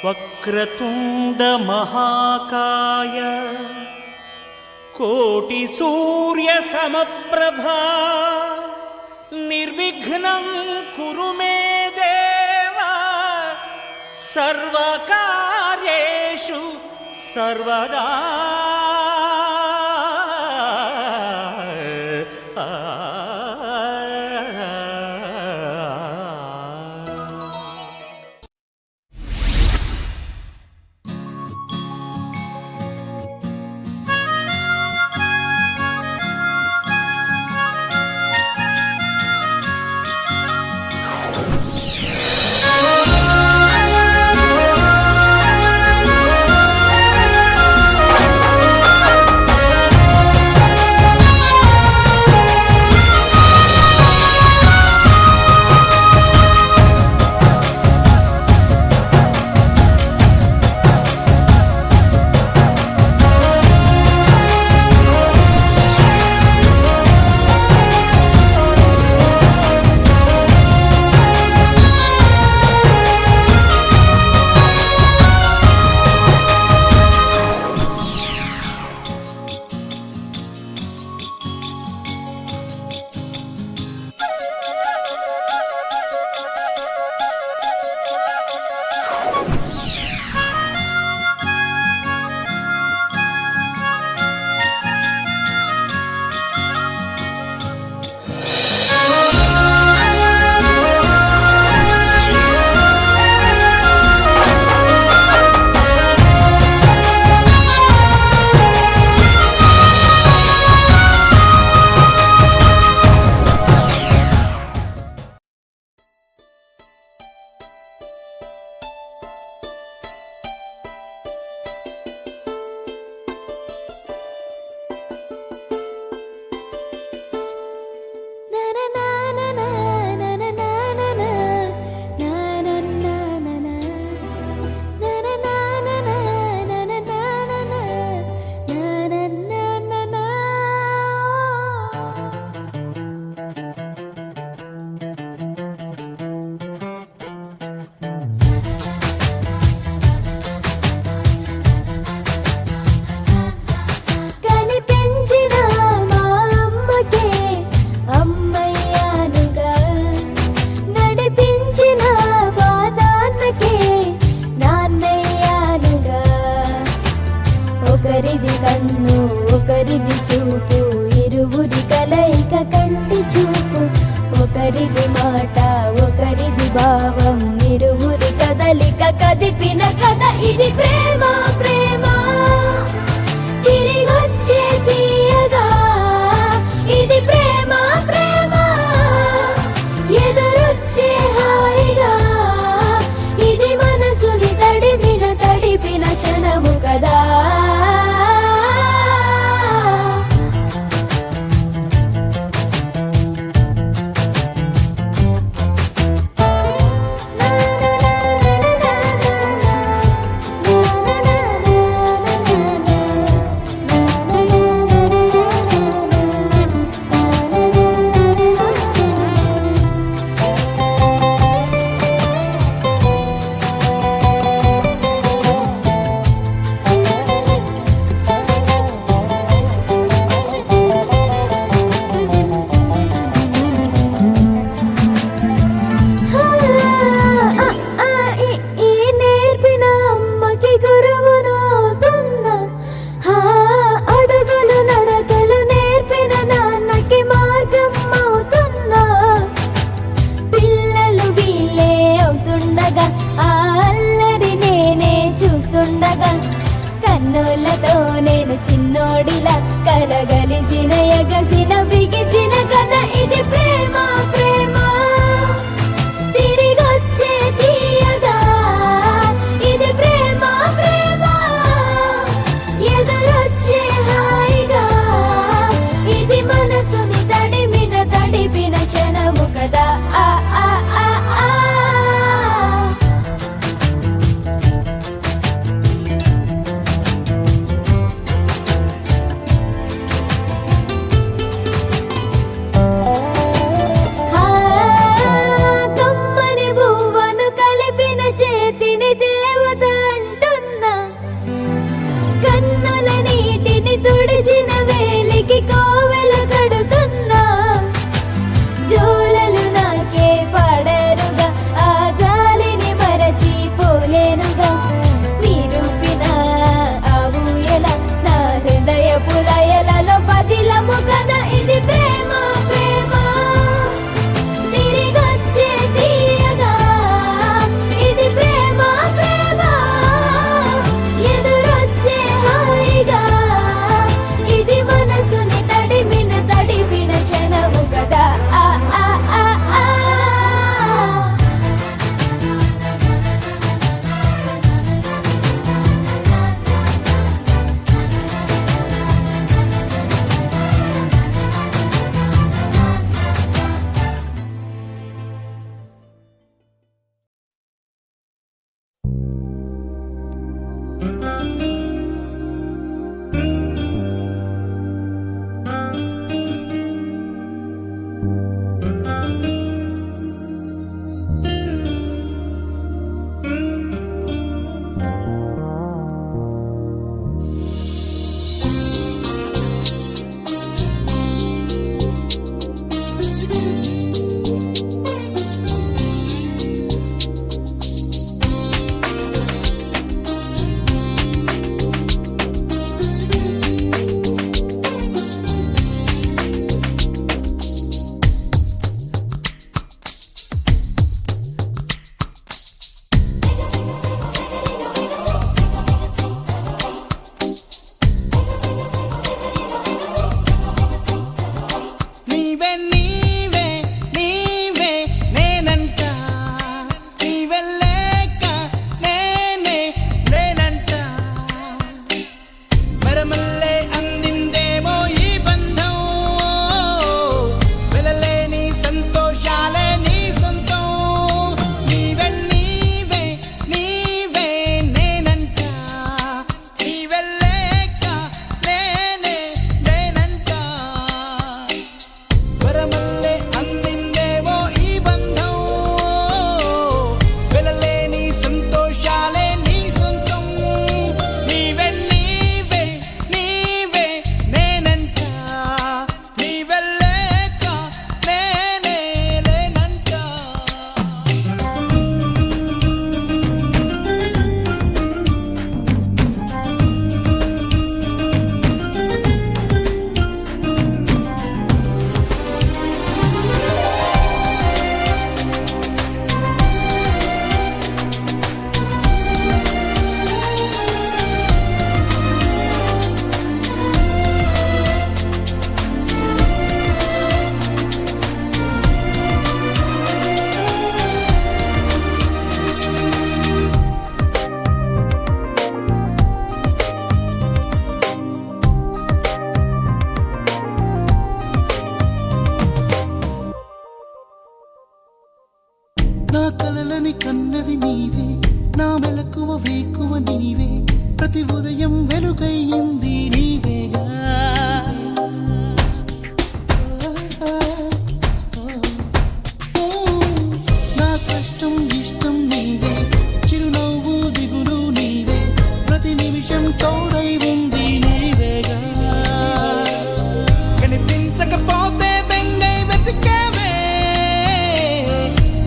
వక్రతుండ మహాకాయ కోటి సూర్య సమప్రభా నిర్విఘ్నం కురు మే దేవ సర్వకార్యేషు సర్వదా. ఒకరిది కన్ను ఒకరిది చూపు ఇరువురి కలయిక కంటి చూపు ఒకరిది మాట ఒకరిది భావం ఇరువురి కదలిక కదిపిన కథ ఇది ప్రేమ ప్రేమ తిరిగొచ్చే తీయగా ఇది ప్రేమ ప్రేమ ఎదురొచ్చే హాయిగా ఇది మనసుని తడిపిన క్షణము కదా. వేకువ నీవే, ప్రతి ఉదయం వెలుగయ్యింది నీవేగా. నా కష్టం ఇష్టం నీవే, చిరునవ్వు దిగులు నీవే, ప్రతి నిమిషం తోడై ఉంది నీవేగా. కనిపించకపోతే బెంగై వెతికావే,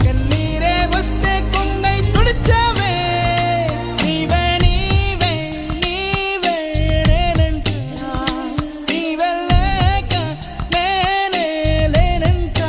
కన్నీరే వస్తే కొంగై తుడిచావే. నీవే నీవే నీవే నేనంట, నీవే లేక నేనే లేనంట.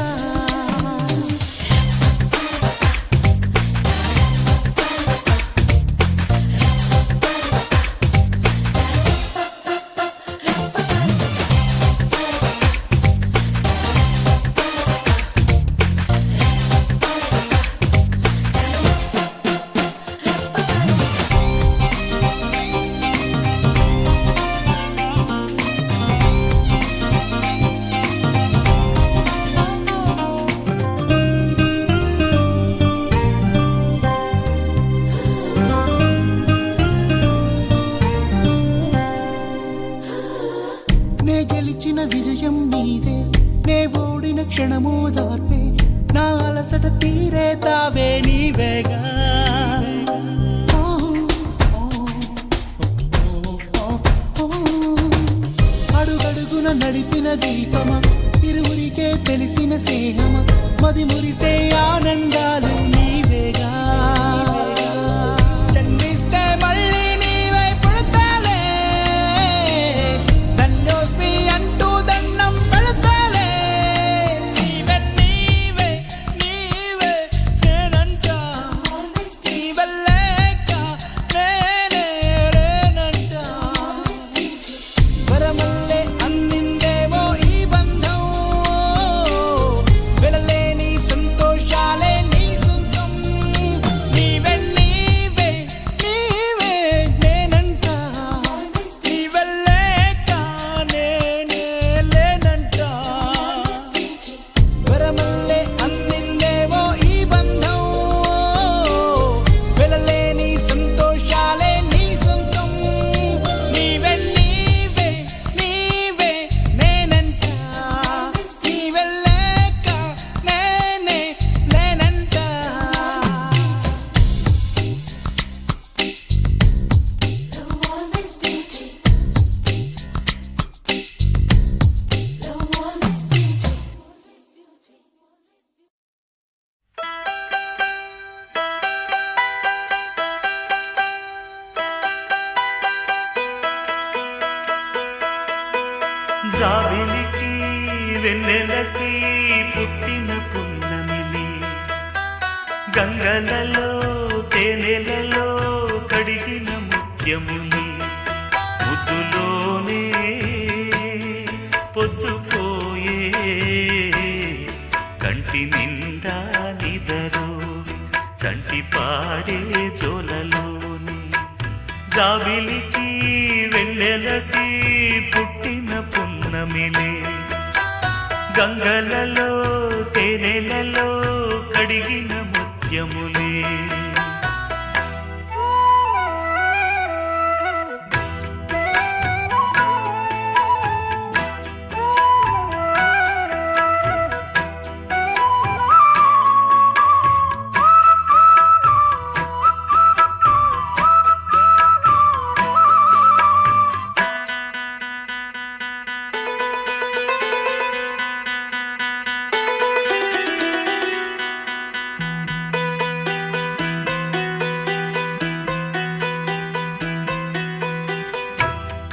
నే గెలిచిన విజయం నీదే, నే ఓడిన క్షణమో దార్పే, నా అలసట తీరే తావే నీవేగా. అడుగడుగున నడిపిన దీపమా, ఇరువురికే తెలిసిన స్నేహమా, మది మురిసే ఆనందాలు నీవేగా. జన్మిస్తే మళ్ళీ నీవై పుడతాలే, ధన్యోస్మి అంటూ దండం పెడతాలే. నీవే నీవే నీవే నేనంట, నీవే లేక నేనే లేనంట. వరమల్లే అందిందేమో ఈ బంధం, వెలలేని సంతోషాలే నీ సొంతం. నీవే నీవే నీవే నేనంట, నీవే లేక నేనే లేనంట. వరమల్లే అందిందేమో ఈ బంధం, వెలలేని సంతోషాలే నీ సొంతం. నీవే నీవే నీవే నేనంట, నీవే లేక నేనే లేనంట. జాబిలికి వెన్నెలకి పుట్టిన పున్నమిలి, గంగలలో తేనెలలో కడిగిన ముత్యముని, ముద్దులోనే పొద్దుపోయే కంటి నిండా నిదరు చంటి పాడే జోలలోని. జాబిలికి వెన్నెలకి పుట్టిన పున్నమిలే, గంగలలో తేనెలలో కడిగిన ముత్యములే.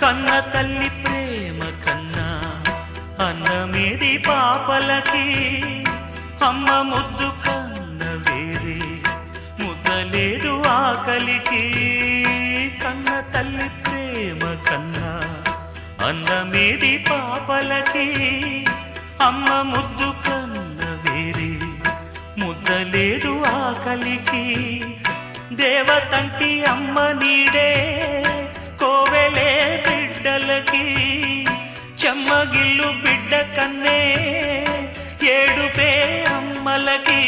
కన్న తల్లి ప్రేమ కన్నా అన్నమేది పాపలకి, అమ్మ ముద్దు కన్న వేరే ముద్దలేదు ఆకలికి. కన్న తల్లి ప్రేమ కన్నా అన్నమేది పాపలకి, అమ్మ ముద్దు కన్న వేరే ముద్దలేదు ఆకలికి. దేవతంటి అమ్మ నీడే కోవెలే బిడ్డలకి, చెమ్మగిల్లు బిడ్డ కన్నే ఏడుపే అమ్మలకి.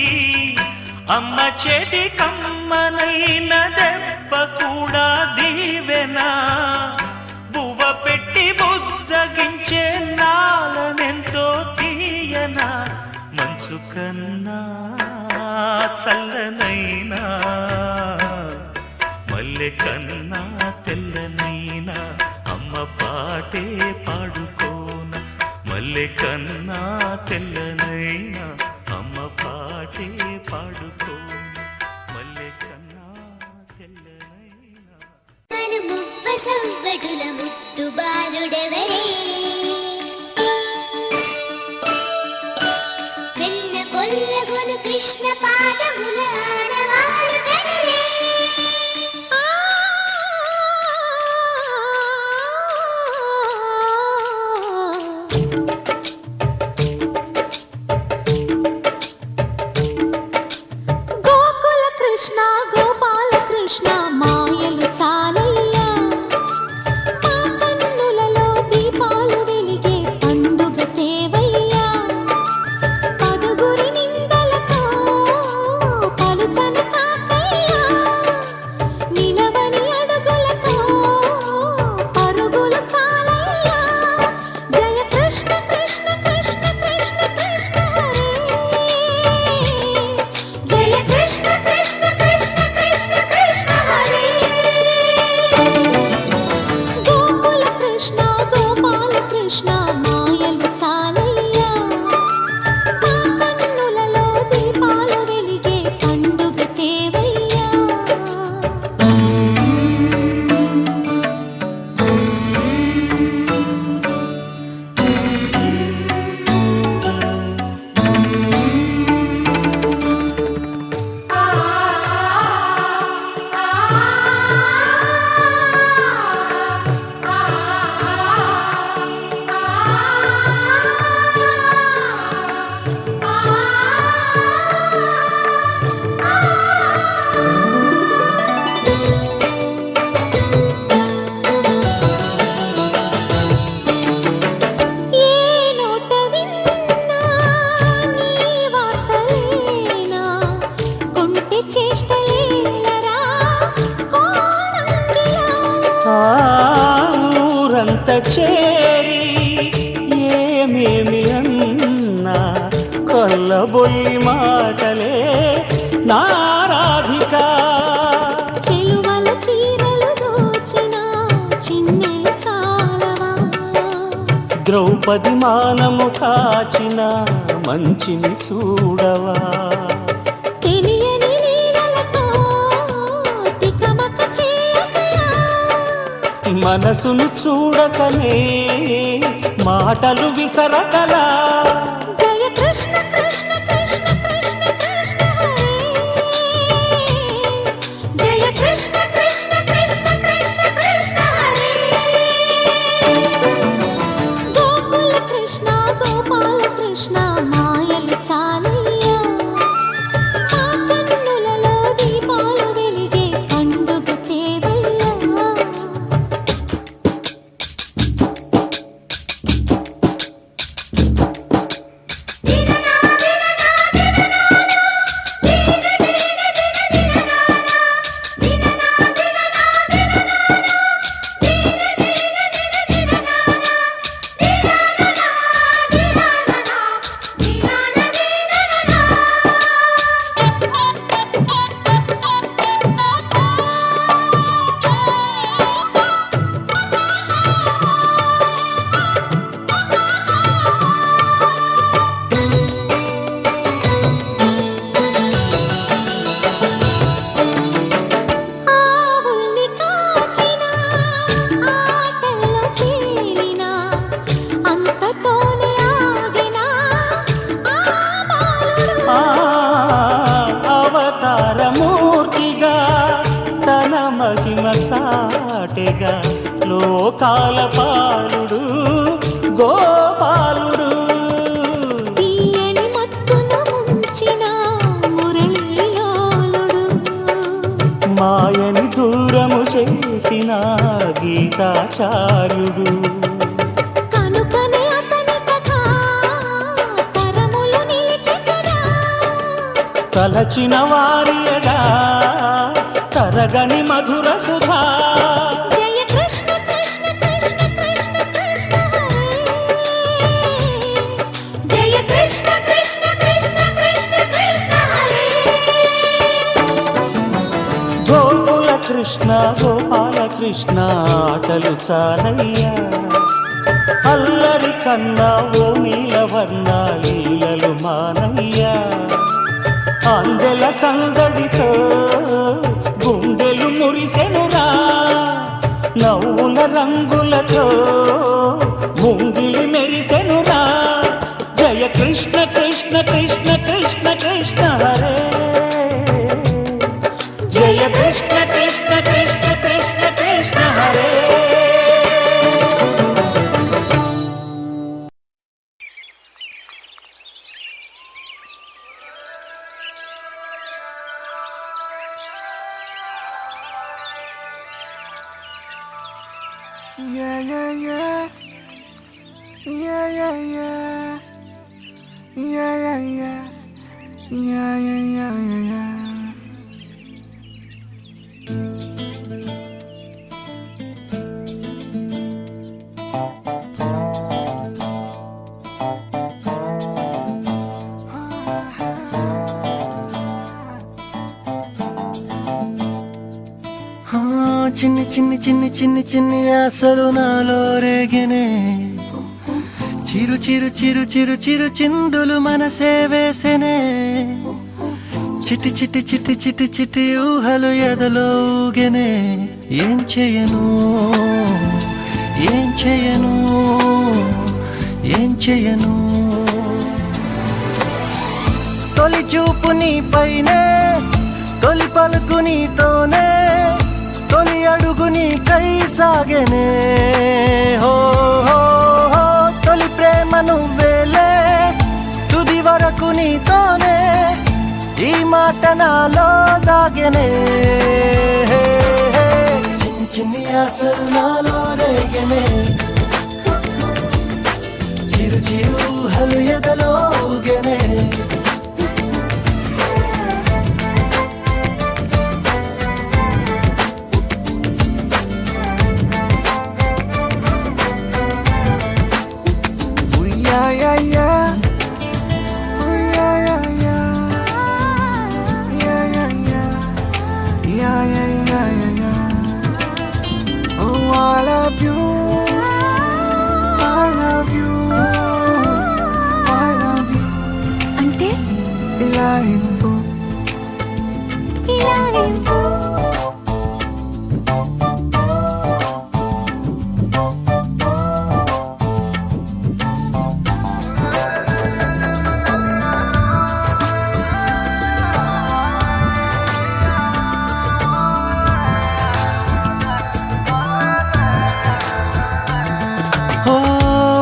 అమ్మ చేతి కమ్మనైన దెబ్బ కూడా దీవెనా బువ్వ పెట్టి బుజ్జగించే నాలనెంతో తీయనా మంచు కన్నా చల్లనైనా మల్లె కన్నా తెల్లనైనా అమ్మ పాటే పాడుకోన మల్లె కన్నా తెల్లనైనా అమ్మ పాటే పాడుకోన మల్లె కన్నా తెల్లనైనా ముప్ప సంవడుల ముత్తు బాలుడెవరే వెన్న కొల్లగొను కృష్ణ పాదముల ఆడవారు కదరే గోకుల కృష్ణ గోపాల కృష్ణ మాయలు చాలయ్యా మా కన్నులలో దీపాలు వెలిగే పండుగ తేవయ్యా పదుగురి నిందలతో పలుచని కాకయ్యా నిలవని అడుగులతో పరుగులు చాలయ్యా జయ కృష్ణ కృష్ణ కృష్ణ కృష్ణ కృష్ణ హరే జయ కృష్ణ కృష్ణ కృష్ణ కృష్ణ కృష్ణ హరే గోకుల కృష్ణ గోపాల కృష్ణ మాయలు చాలయ్యా మా కన్నులలో దీపాలు వెలిగే పండుగ తేవయ్యా ఏ నోట విన్నా నీ వార్తలేనా కొంటె చేష్టలేలరా కోణంగిలా ఆ ఊరంత చేరి ఏమేమి అన్నా కొల్లబొల్లి మాటలే నారాధిక చెలువల చీరలు దోచిన చిన్నెలు చాలవా ద్రౌపది మానము కాచిన మంచిని చూడవా తెలియని లీలలతో తికమక చేయకయా మనసును చూడకనే మాటలు విసరకలా జయ కృష్ణ కృష్ణ కృష్ణ కృష్ణ కృష్ణ హరే జయ కృష్ణ కృష్ణ కృష్ణ కృష్ణ కృష్ణ హరే గోకుల కృష్ణ గోపాల కృష్ణ మాయలు చాలయ్యా మా కన్నులలో దీపాలు వెలిగే పండుగ తేవయ్యా ఆవుల్ని కాచిన ఆటల్లో తేలిన అంతతోనే ఆగిన ఆ బాలుడు ఆ అవతారమూర్తిగా తన మహిమ సాటెగా లోకాల పాలుడు గోపాలుడు తీయని మత్తున ముంచిన మురళీలోలుడు మాయని దూరము చేసిన గీతాచార్యుడు కనుకనే అతని కథ తరములు నిలిచె కదా తలచిన వారియగా తరగని మధుర సుధా జయ కృష్ణ కృష్ణ కృష్ణ కృష్ణ కృష్ణ హరే జయ కృష్ణ కృష్ణ కృష్ణ కృష్ణ కృష్ణ హరే గోకుల కృష్ణ గోపాల కృష్ణ ఆటలు చాలయ్యా అల్లరి కన్నా ఓ నీలవర్ణ లీలలు మానయ్యా అందెల సందడితో గుండెలు మురిసెనురా నవ్వుల రంగులతో ముంగిలి మెరిసెనురా జయ కృష్ణ కృష్ణ కృష్ణ కృష్ణ కృష్ణ హరే జయ Krishna Krishna Krishna Krishna Krishna Hare Yeah, yeah, yeah. Yeah, yeah, yeah. Yeah, yeah, yeah. Yeah, yeah, yeah, yeah, yeah. చిన్ని చిన్ని చిన్ని చిన్ని చిన్ని ఆశలు నాలో రేగినే చిరు చిరు చిరు చిరు చిరు చిందులు మనసే వేసెనే చిట్టి చిట్టి చిట్టి చిట్టి చిట్టి ఊహలు ఎదలో ఊగెనే ఏం చేయను ఏం చేయను ఏం చేయను తొలి చూపు నీ పైనే తొలి పలుకు నీతోనే తొలి అడుగు నీకై సాగెనే హో హో హో తొలి ప్రేమ నువ్వేలే తుది వరకు నీతోనే ఈ మాట నాలో దాగెనే చిన్ని చిన్ని ఆశలు నాలో రేగెనే చిరు చిరు ఊహలు ఎదలో ఊగెనే Yeah, yeah, yeah. Oh, yeah, yeah, yeah. Yeah, yeah, yeah. Yeah, yeah, yeah, yeah, yeah. Oh, I love you. I love you. I love you. అంటే ఇలా ఇవ్వు. ఇలా ఇవ్వు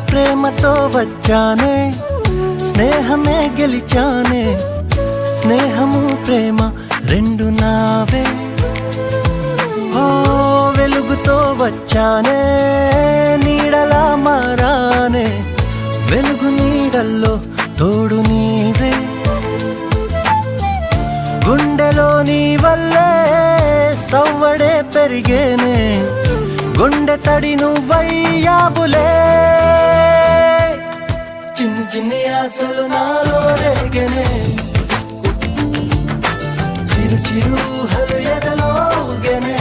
ప్రేమతో వచ్చానే స్నేహమే గెలిచానే స్నేహము ప్రేమ రెండు నావే ఓ వెలుగుతో వచ్చానే నీడలా మారానే వెలుగు నీడల్లో తోడు నీవే గుండెలో నీ వల్లే సవ్వడే పెరిగేనే గుండె తడి నువ్వయ్యావులే చిన్ని చిన్ని ఆశలు నాలో రేగెనే చిరు చిరు ఊహలు ఎదలో ఊగెనే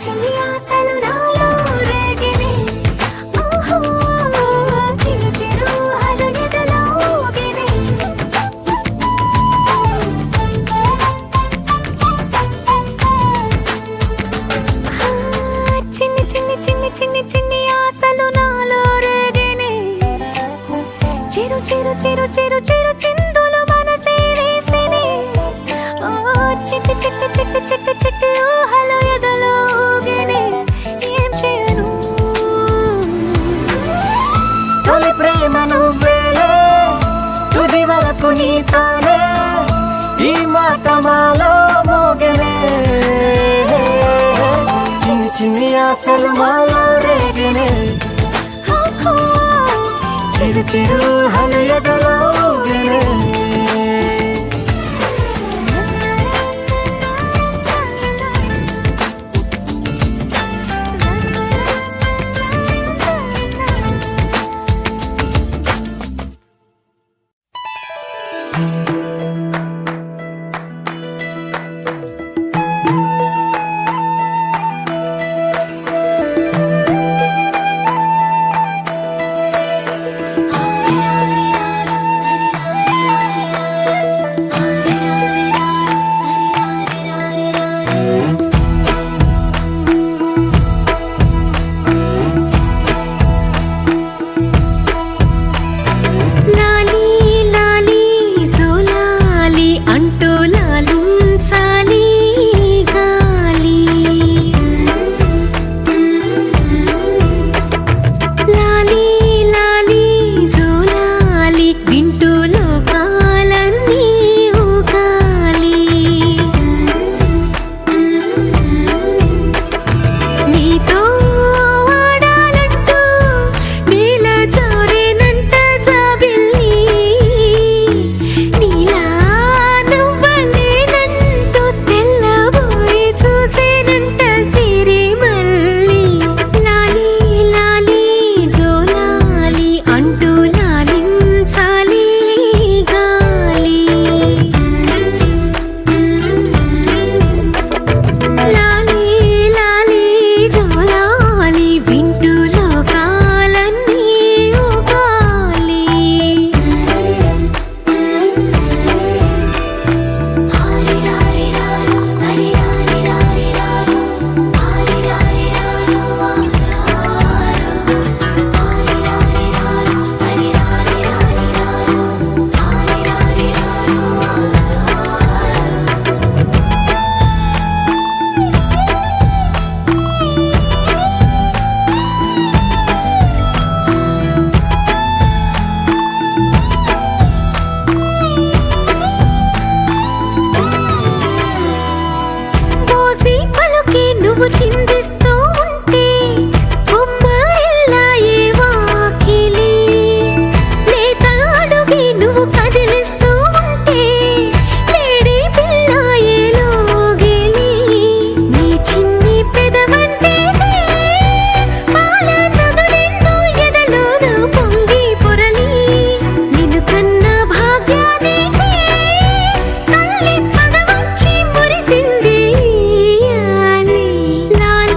చిన్ని ఆశలు నాలో రేగిని ఓహో చిరు చిరు హలు ఎదలో ఊగిని చిన్ని చిన్ని చిన్ని చిన్ని చిన్ని ఆశలు నాలో రేగిని చిరు చిరు చిరు చిరు చిరు చిందులు మనసే వేసిని ఓ చిట్టి చిట్టి చిట్టి చిట్టి చిట్టి ఊహలు ఎదలో ఊగిని ఏం చేయను తొలి ప్రేమ నువ్వేలే తుది వరకు నీతోనే ఈ మాట మాలో మోగనే చిన్ని చిన్ని ఆశలు మాలో రేగినే చిరు చిరు హలు ఎదలో ఊగినే లాలి లాలి జోలాలి అంటూ లాలించాలి గాలి లాలి లాలి జోలాలి వింటూ లోకాలన్నీ ఊగాలి నీతో ఆడాలంటూ నీల జారేనంట జాబిల్లి నీలా నువ్వలేనంటూ తెల్లబోయి చూసేనంట సిరిమల్లి లాలి లాలి జోలాలి అంటూ లాలించాలి గాలి లాలి లాలి జోలాలి వింటూ లోకాలన్నీ ఊగాలి హరి హరి రారు హరి హరి రారి రారు హరి హరి రారు హరి హరి రారు హరి హరి రారి రారు హరి హరి రారు పోసి పలుకి నువ్వు చిందిస్తూ ఉంటే బొమ్మరిల్లాయే వాకిలి లేత అడుగి నువ్వు కదిలిస్తూ ఉంటే వేడి పిల్లాయే లోగిలి నీ చిన్ని పెదవంటే పాల నదులెన్నో ఎదలోన పొంగి పొరలి నిన్ను కన్న భాగ్యానికి తల్లి పదవచ్చి మురిసింది లాలి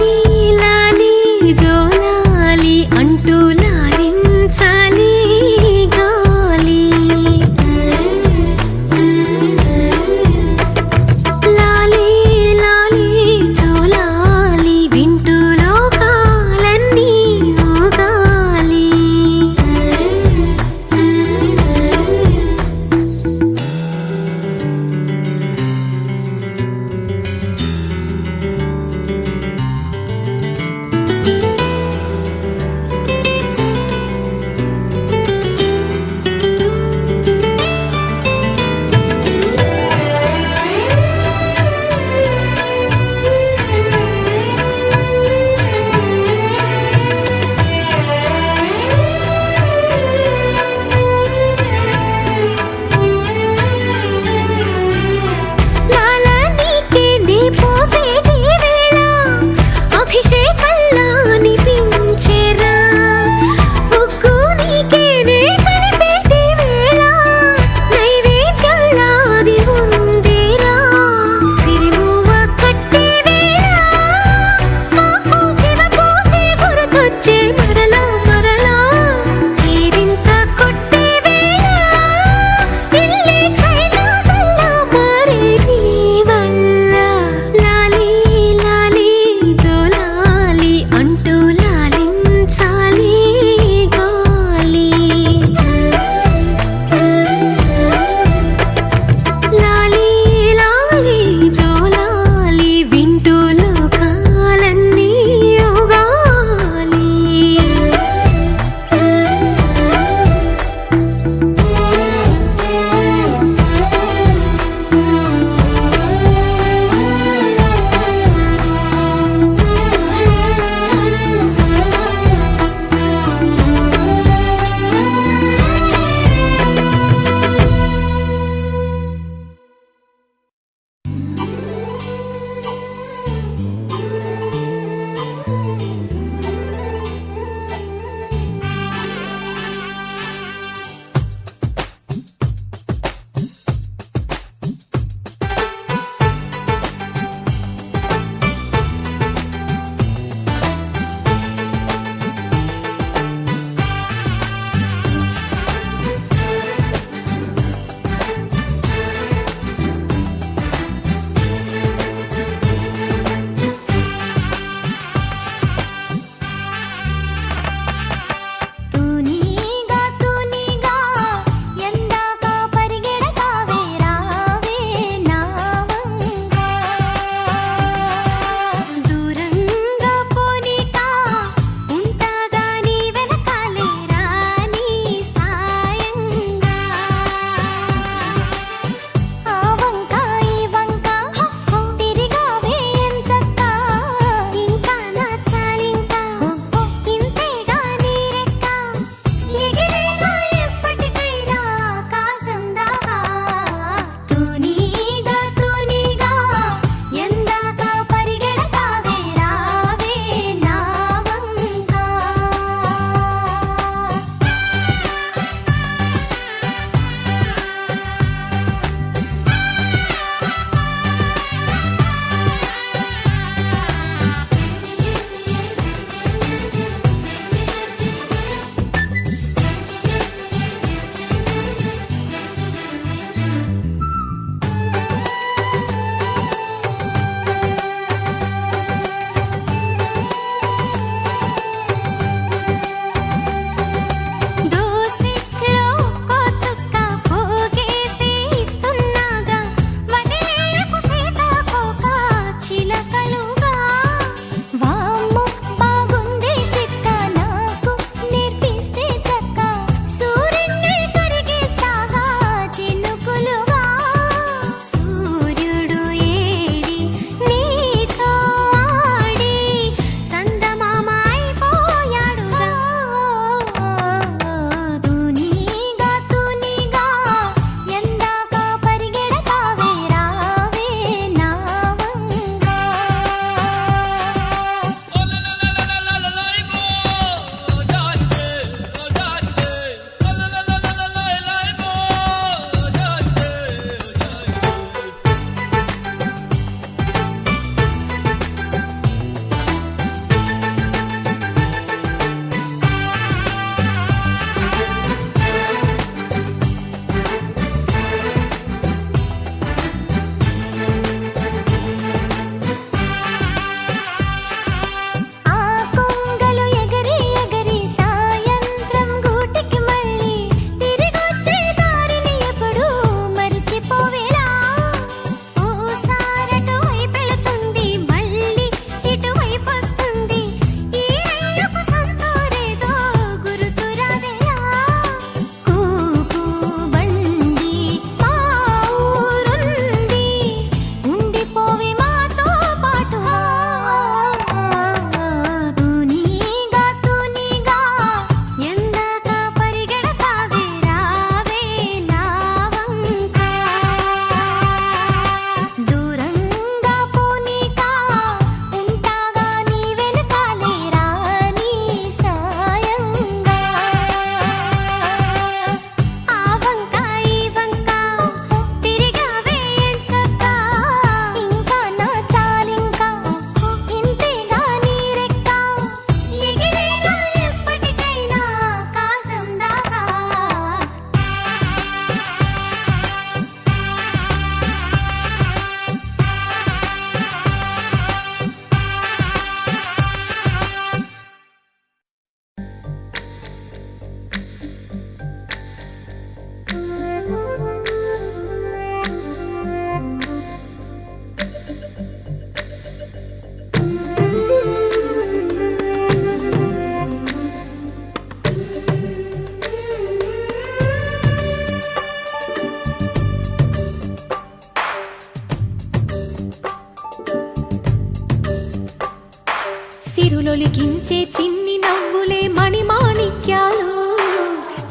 సిరులొలికించే చిన్ని నవ్వులే మణిమాణిక్యాలు,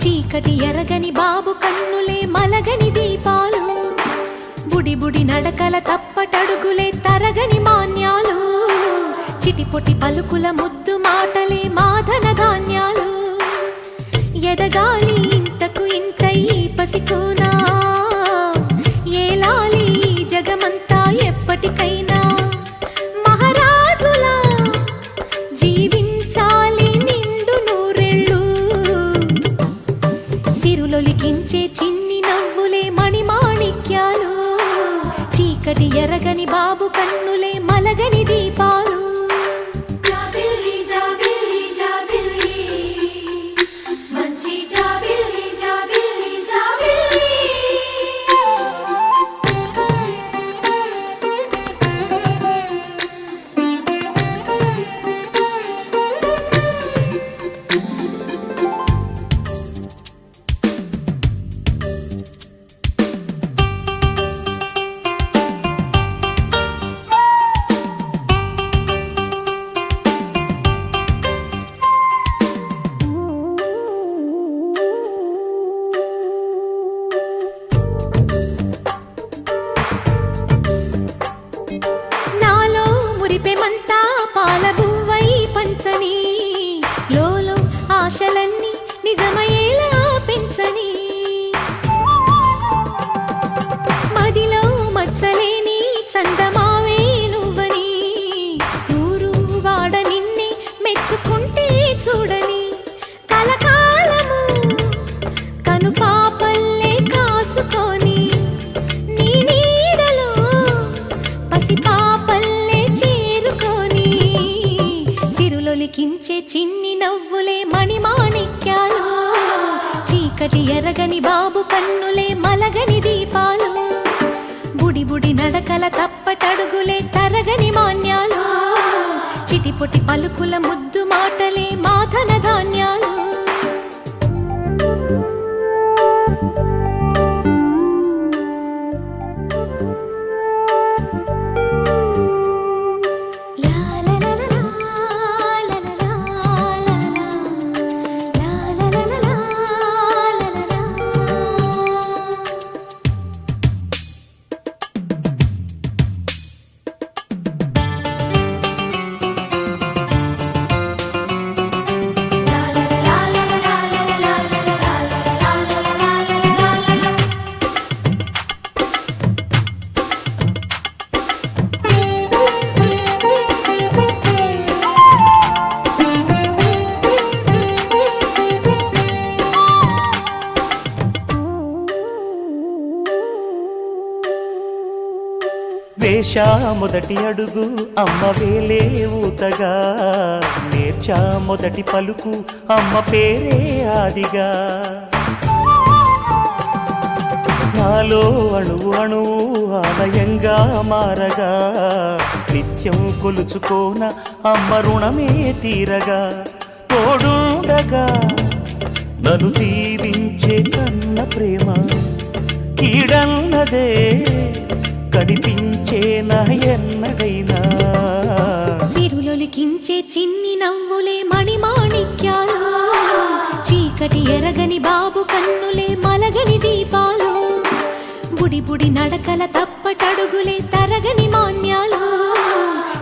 చీకటి ఎరగని బాబు కన్నులే మలగని దీపాలు, బుడి బుడి నడకల తప్పటడుగులే తరగని మాన్యాలు, చిటిపొటి పలుకుల ముద్దు మాటలే మాధన ధాన్యాలు. ఎదగాలి ఇంతకు ఇంత ఈ పసికోనా, ఏలాలి ఈ జగమంతా ఎప్పటికైనా, మహారాజులా జీవించాలి నిండు నూరెళ్ళు. సిరులొలికించే చిన్ని నవ్వులే మణిమాణిక్యాలు, చీకటి ఎరగని బాబు కన్నులే మలగని దీపాలు. జాబిల్లి జాబిల్లి జాబిల్లి, మంచి జాబిల్లి జాబిల్లి జాబిల్లి. నాలో మురిపెమంతా పాలబువ్వై పంచని, లోలో ఆశలన్నీ నిజమయ్యేలా పెంచని, మదిలో మచ్చలేని చందమావే నువ్వని, ఊరు వాడ నిన్నే మెచ్చుకుంటే చూడని, కలకాలము కను పాపల్లే కాసుకొని, నీ నీడలో పసిపాపల్లే చేరుకొని, సిరులొలికించే చిన్ని నవ్వులే మణిమాణిక్యాలు, చీకటి ఎరగని బాబు కన్నులే మలగని దీపాలు, బుడి బుడి నడకల తప్పటడుగులే తరగని మాన్యాలు, చిటిపొటి పలుకుల ముద్దు మాటలే మాధన ధాన్యాలు. వేశా మొదటి అడుగు అమ్మ వేలే ఊతగా, నేర్చా మొదటి పలుకు అమ్మ పేరే ఆదిగా, నాలో అణువు అణువు ఆలయంగా మారగా, నిత్యం కొలుచుకోన అమ్మ రుణమే తీరగా, తోడుండగా నన్ను దీవించే కన్న ప్రేమ కీడన్నదే కనిపించే నా ఎన్నడైనా. సిరులొలికించే చిన్ని నవ్వులే మణిమాణిక్యాలు, చీకటి ఎరగని బాబు కన్నులే మలగని దీపాలు, బుడి బుడి నడకల తప్పటడుగులే తరగని మాన్యాలు,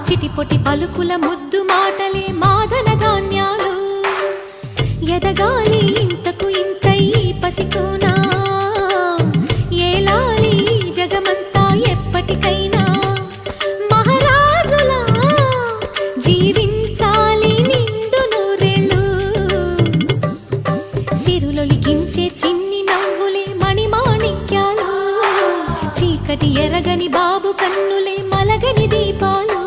చిటిపొటి పలుకుల ముద్దు మాటలే మాధన ధాన్యాలు. ఎదగాలి ఇంతకు ఇంత ఈ పసికోనా, ఏలాలి జగమంతా ఎప్పటికైనా, మహారాజులా జీవించాలి నిండు నూరెళ్ళు. సిరులొలికించే చిన్ని నవ్వులే మణిమాణిక్యాలు, చీకటి ఎరగని బాబు కన్నులే మలగని దీపాలు.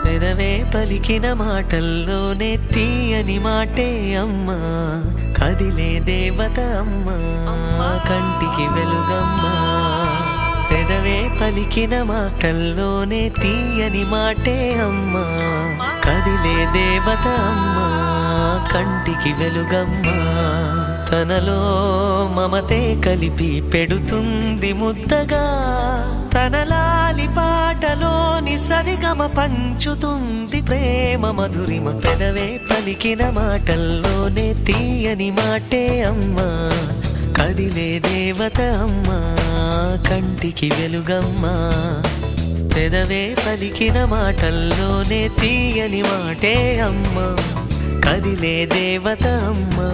పెదవే పలికిన మాటల్లోనే తీయని మాటే అమ్మా, కదిలే దేవత అమ్మా, కంటికి వెలుగమ్మా. పెదవే పలికిన మాటల్లోనే తీయని మాటే అమ్మా, కదిలే దేవత అమ్మ కంటికి వెలుగమ్మ తనలో మమతే కలిపి పెడుతుంది ముద్దగా తన లాలి పాటలోని సరిగమ పంచుతుంది ప్రేమ మధురిమ పెదవే పలికిన మాటల్లోనే తీయని మాటే అమ్మా కదిలే దేవత అమ్మా కంటికి వెలుగమ్మా పెదవే పలికిన మాటల్లోనే తీయని మాటే అమ్మా కదిలే దేవత అమ్మా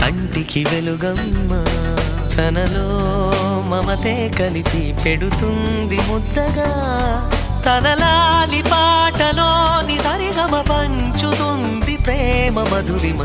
కంటికి వెలుగమ్మా తనలో మమతే కలిపి పెడుతుంది ముద్దగా తన లాలి పాటలోని సరిగమ పంచుతుంది ప్రేమ మధురిమ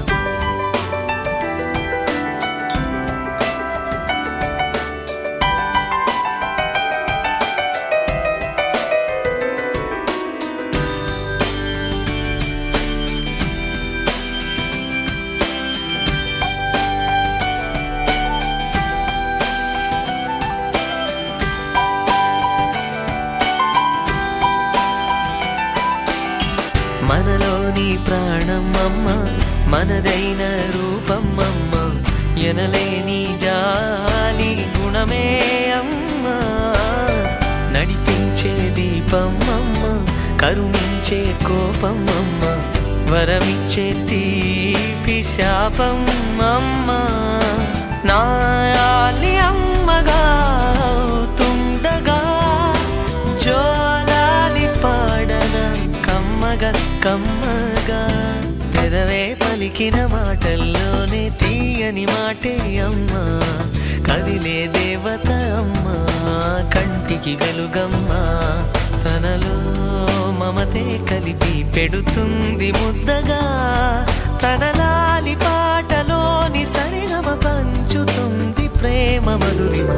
మనలోని ప్రాణం అమ్మ మనదైన రూపం అమ్మ ఎనలేని జాలి గుణమే అమ్మ నడిపించే దీపం అమ్మ కరుణించే కోపం అమ్మ వరమిచ్చే తీపి శాపం అమ్మ నాయాలి అమ్మగా అవుతుండగా జోలాలి పాడన కమ్మగా కమ్మగా పెదవే పలికిన మాటల్లోనే తీయని మాటే అమ్మా కదిలే దేవత అమ్మా కంటికి వెలుగమ్మా తనలో మమతే కలిపి పెడుతుంది ముద్దగా తన లాలి పాటలోని సరిగమ పంచుతుంది ప్రేమ మధురిమ